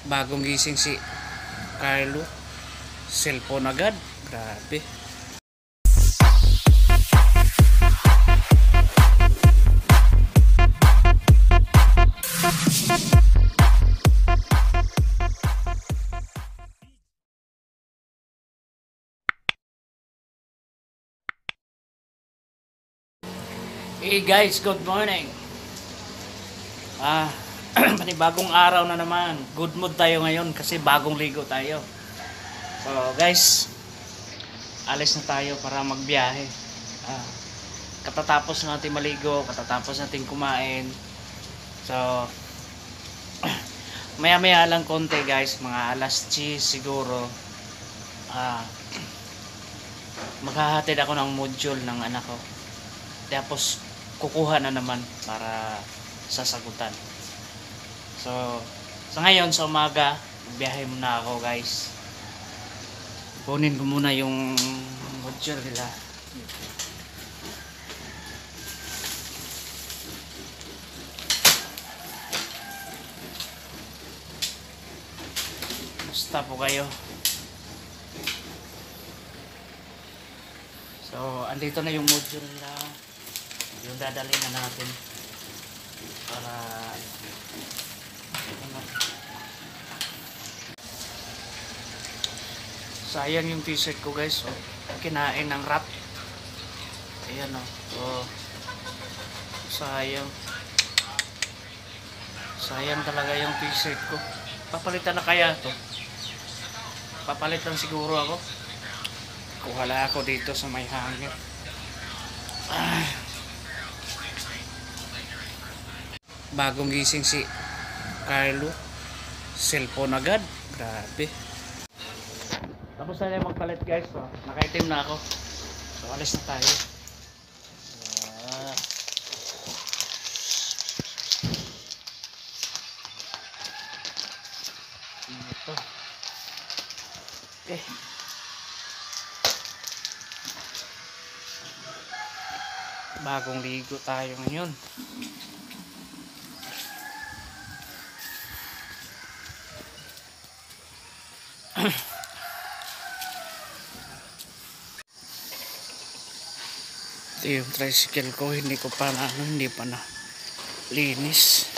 Bagong gising si Carlo. Cellphone agad. Grabe. Hey guys, good morning. Panibagong araw na naman. Good mood tayo ngayon kasi bagong ligo tayo. So guys, alis na tayo para magbiyahe. Katatapos natin maligo, katatapos natin kumain. So maya maya lang konti guys, mga alas 10 siguro. Maghahatid ako ng module ng anak ko. Tapos kukuha na naman para sasagutan. So sa ngayon sa umaga, biyahe muna ako guys. Kunin ko muna yung module nila. Basta po kayo. So andito na yung module nila. Yung dadalhin na natin para sayang yung t-shirt ko guys. So, kinain ng rat. Ayan o. So, sayang talaga yung t-shirt ko. Papalitan na kaya to? Papalitan siguro ako. Kuhala ako dito sa may hanger. Bagong gising si Carlo. Cellphone agad. Grabe. Tapos na tayo magpalit guys. So, nakaitim na ako. So alis na tayo. Ito. Okay. Bagong ligo tayo ngayon. Ito yung tricycle ko, hindi pa na linis.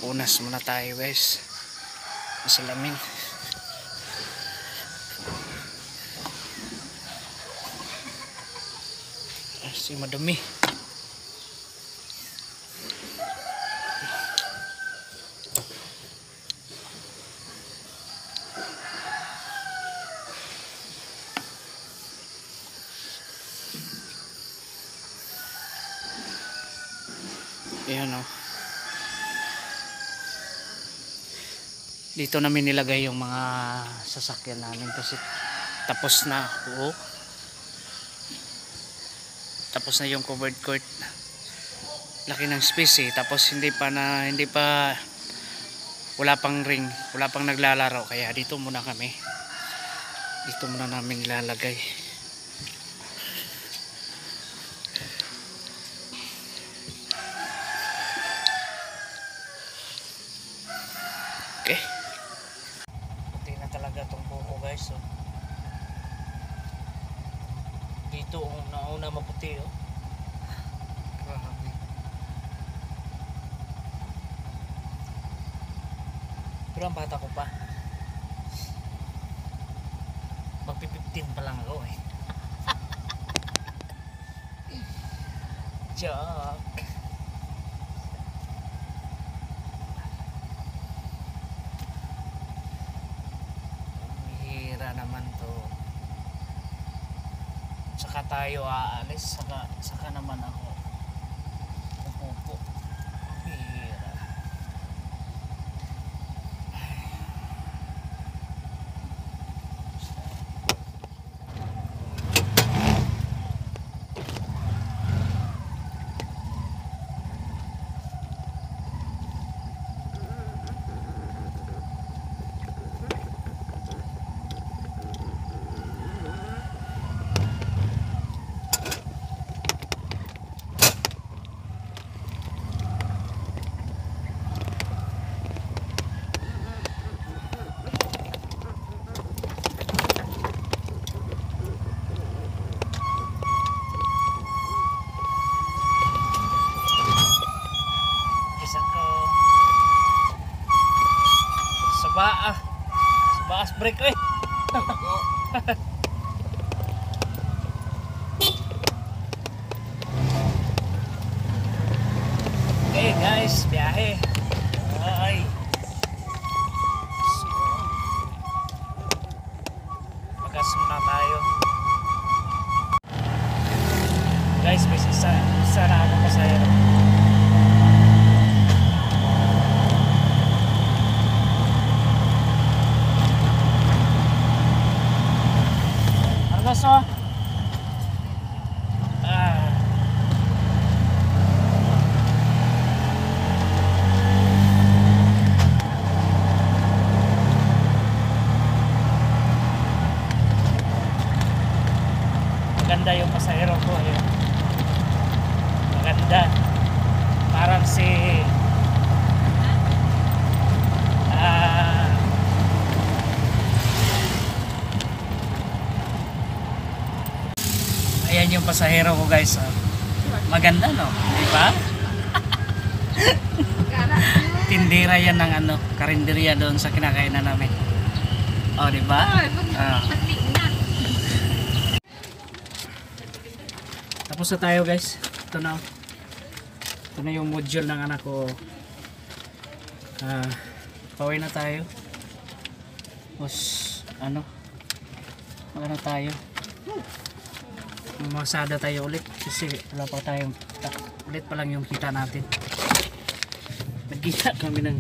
Punas muna tayo guys. Masalamin. Si madumi. Ayan o. Dito namin nilagay yung mga sasakyan namin kasi tapos na ako. Tapos na yung covered court. Laki ng space eh. Tapos wala pang ring, wala pang naglalaro, kaya dito muna kami. Dito muna namin ilalagay. Okay. Puti na talaga itong buko guys. Oh. Dito nauna maputi oh. Grabe. Pero ang bata ko pa. Magpi-15 pa lang ako eh. Joke. Hira naman to. Saka tayo aalis, saka naman ako pupupo. Hira. Last break eh. Okay guys, biyahe. Ay. So, magas muna tayo. Guys, may isa na ako pasahero. Argas oh. Maganda yung pasahero ko. Ayun. Maganda. Parang si ayan yung pasahero ko guys. Maganda no? Diba? Tindera yan ng ano, karinderya doon sa kinakainan namin. Oh, diba? Tapos na tayo guys. Ito na. Ito na yung module ng anak ko. Pauwi na tayo. Tapos ano? Magana tayo. Mamasada tayo ulit. Kasi wala pa tayong ulit pa lang yung kita natin. Nagkita kami ng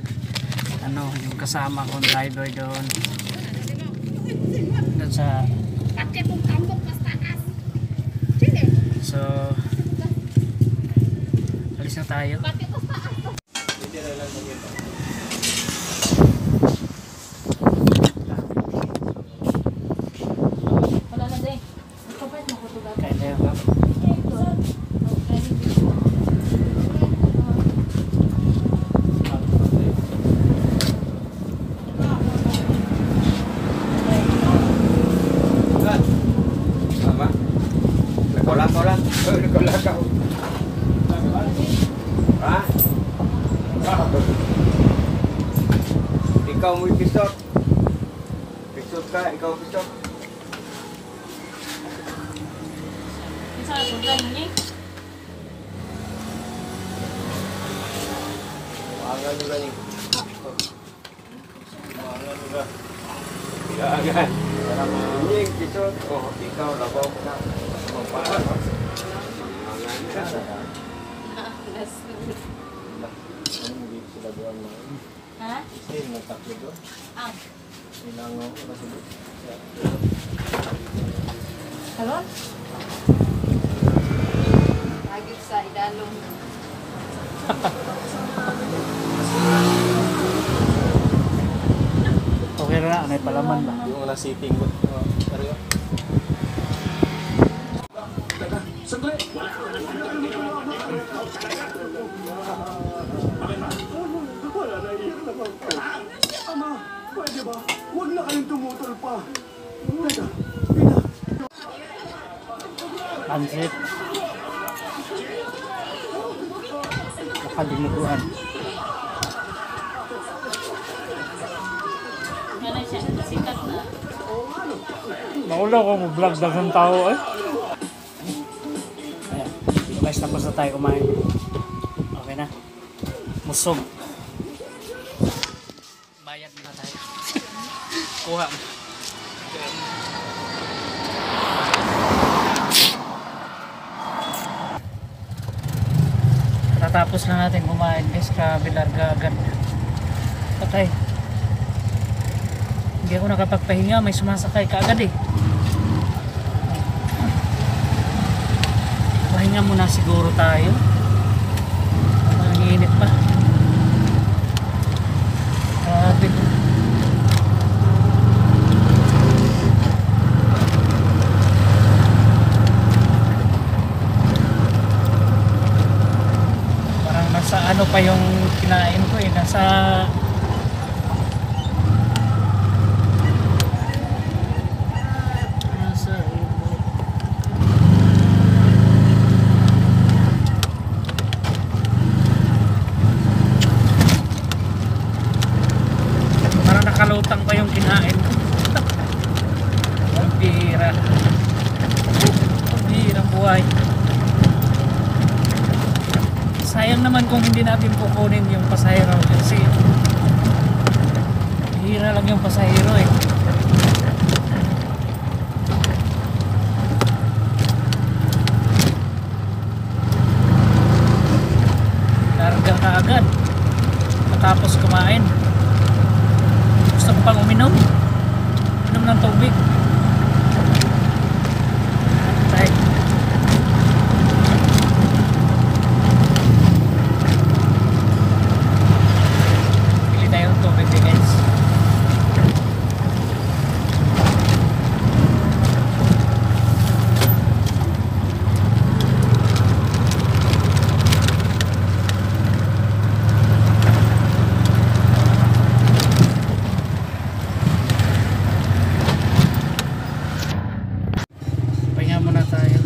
ano, yung kasama kong driver doon. Doon sa so alis na tayo. Ikaw mo pisot. Pisot ka, ikaw pisot. Maangan nyo lang yung maangan nyo lang. Maangan. Ini pisot. Oh, ikaw labaw ka. Maangan ka. Ano mo dito sila doon mo? Ha? Kasi nagtaklo doon. Nilangaw ko na sila. Hello? Agit sa idalong. Okay na, may palaman ba? Yung na sitting mo. Pero Ama, pwede ba? Huwag na kayong tumutol pa. Teka, Pansit. Nakalimutan. Maulaw ko mo vlog dagang tao eh. Ayan. Guys, tapos na tayo kumain. Okay na. Musog. Bayad na tayo. Kuha. Tatapos na natin kumain guys. Grabe larga agad. Patay. Hindi ako nakapagpahinga. May sumasakay kaagad eh. Pahinga muna siguro tayo. Manginit pa. Grabe. Parang nasa ano pa yung kinain ko eh. Nasa nakalutang pa yung kinain. kung hindi natin kukunin yung pasahero kasi hira lang yung pasahero eh. Larga ka agad matapos kumain. Gusto ko pang uminom ng tubig. Tayo. Pili tayo ng tubig guys. Pahinga muna tayo.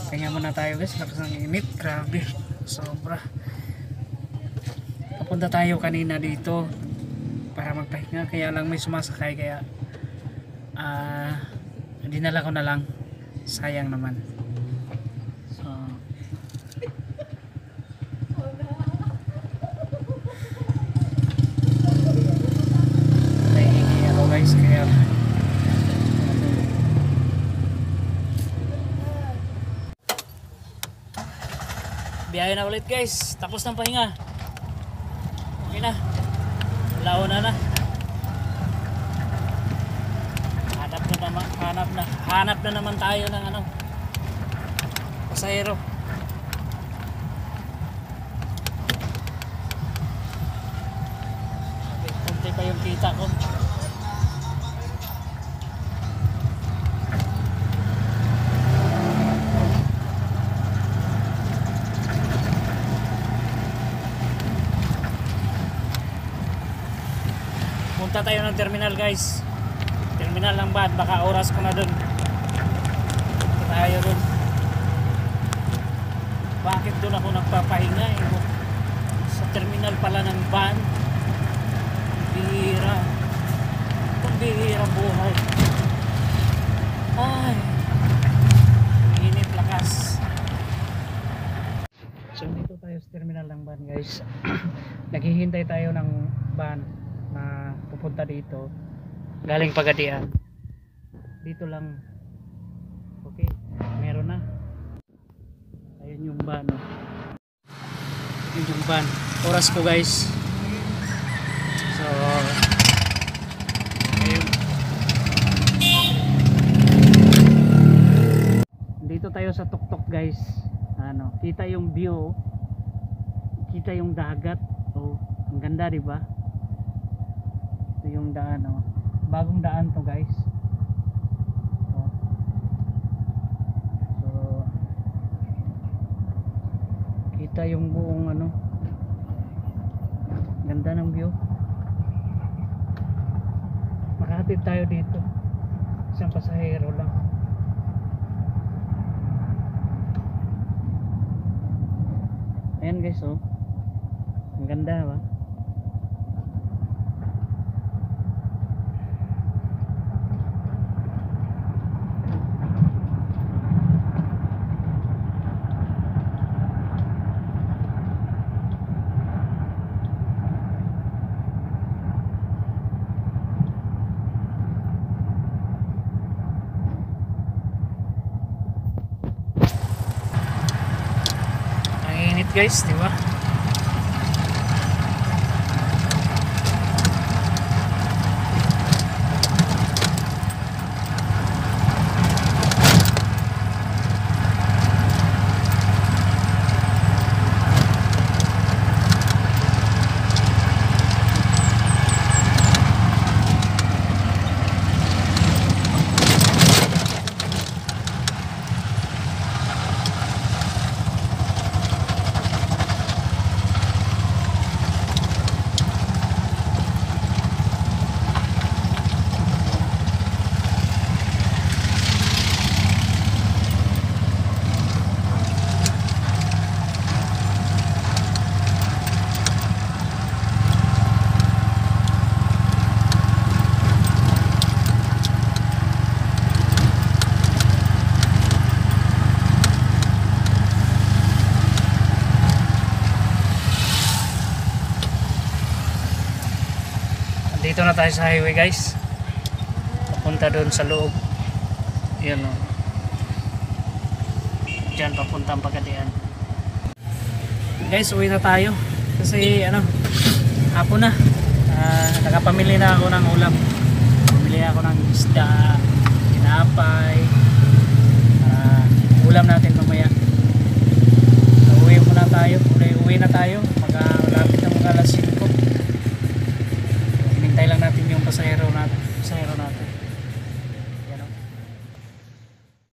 Pahinga muna tayo guys, lakas ng init, grabe, sobra. Papunta tayo kanina dito para magpahinga, kaya lang may sumasakay kaya dinala ko na lang, sayang naman. So naiingi ako guys, kaya biyahe na ulit guys, tapos ng pahinga. Okay na, laon na. Hanap na naman tayo ng pasahero. Okay, konti pa yung kita ko. Punta tayo ng terminal guys. Terminal ng van, baka oras ko na dun. Punta tayo dun. Bakit dun ako nagpapahinga eh? Sa terminal pala ng van. Bihira. Itong bihira buhay. Ay, init lakas. So dito tayo sa terminal ng van guys. Naghihintay tayo ng van na pupunta dito galing Pagadian. Dito lang. Okay, meron na. Ayun yung van, oh. Ayun yung van. Oras ko guys. So ayun. Dito tayo sa tuktok guys. Kita yung view, kita yung dagat. Oh, ang ganda, di ba? Ito yung daan, oh. Bagong daan to guys. Oh. So kita yung buong ganda ng view. Makahatid tayo dito. Isang pasahero lang. Ayan guys, oh. Ang ganda ba? Guys, di ba? tayo sa highway guys. Papunta doon sa loob. Yan o. Diyan papunta ang Pagadian. Guys, uwi na tayo. Kasi hapon na. Nakapamili na ako ng ulam. Pamili ako ng isda, tinapay. Ulam natin mamaya. Uwi muna tayo. Uwi na tayo. Malapit na mga alas 5. Hinintay lang natin yung pasahero natin.